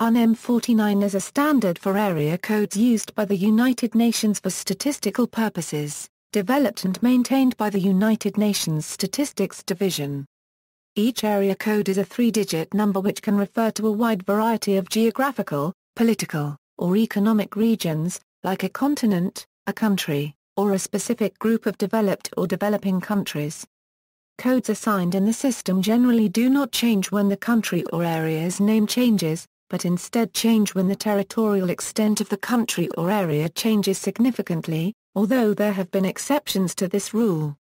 M.49 is a standard for area codes used by the United Nations for statistical purposes, developed and maintained by the United Nations Statistics Division. Each area code is a 3-digit number which can refer to a wide variety of geographical, political, or economic regions, like a continent, a country, or a specific group of developed or developing countries. Codes assigned in the system generally do not change when the country or area's name changes, but instead change when the territorial extent of the country or area changes significantly, although there have been exceptions to this rule.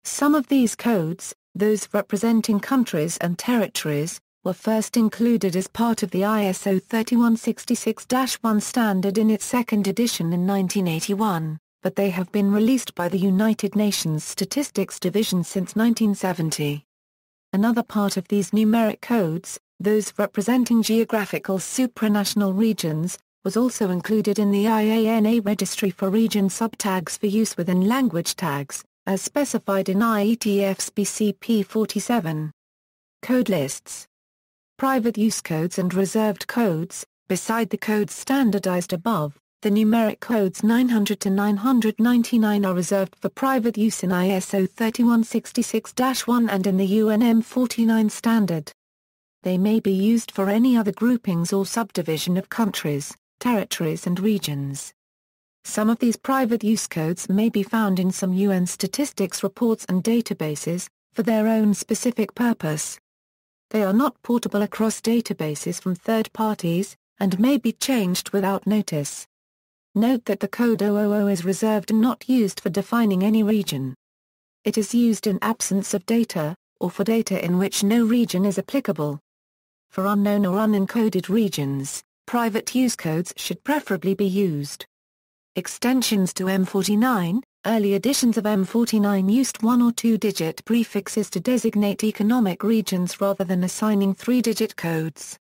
Some of these codes, those representing countries and territories, were first included as part of the ISO 3166-1 standard in its second edition in 1981, but they have been released by the United Nations Statistics Division since 1970. Another part of these numeric codes, those representing geographical supranational regions, was also included in the IANA registry for region subtags for use within language tags, as specified in IETF's BCP 47. Code lists. Private use codes and reserved codes. Beside the codes standardized above, the numeric codes 900 to 999 are reserved for private use in ISO 3166-1 and in the UN M.49 standard. They may be used for any other groupings or subdivision of countries, territories and regions. Some of these private use codes may be found in some UN statistics reports and databases, for their own specific purpose. They are not portable across databases from third parties, and may be changed without notice. Note that the code 000 is reserved and not used for defining any region. It is used in absence of data, or for data in which no region is applicable. For unknown or unencoded regions, private use codes should preferably be used. Extensions to M49. Early editions of M49 used 1 or 2-digit prefixes to designate economic regions rather than assigning 3-digit codes.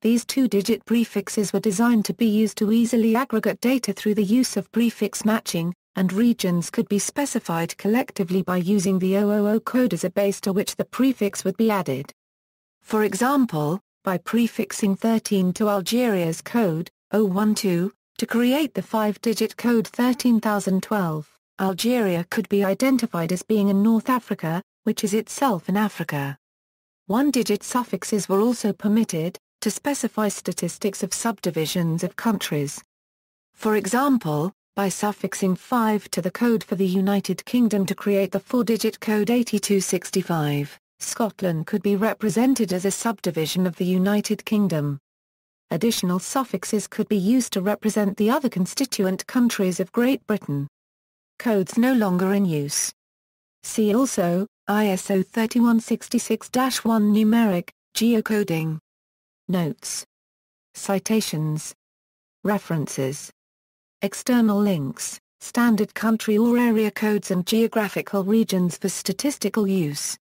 These 2-digit prefixes were designed to be used to easily aggregate data through the use of prefix matching, and regions could be specified collectively by using the 000 code as a base to which the prefix would be added. For example, by prefixing 13 to Algeria's code, 012, to create the 5-digit code 13,012, Algeria could be identified as being in North Africa, which is itself in Africa. 1-digit suffixes were also permitted, to specify statistics of subdivisions of countries. For example, by suffixing 5 to the code for the United Kingdom to create the 4-digit code 8265. Scotland could be represented as a subdivision of the United Kingdom. Additional suffixes could be used to represent the other constituent countries of Great Britain. Codes no longer in use. See also, ISO 3166-1 numeric, geocoding. Notes. Citations. References. External links, standard country or area codes and geographical regions for statistical use.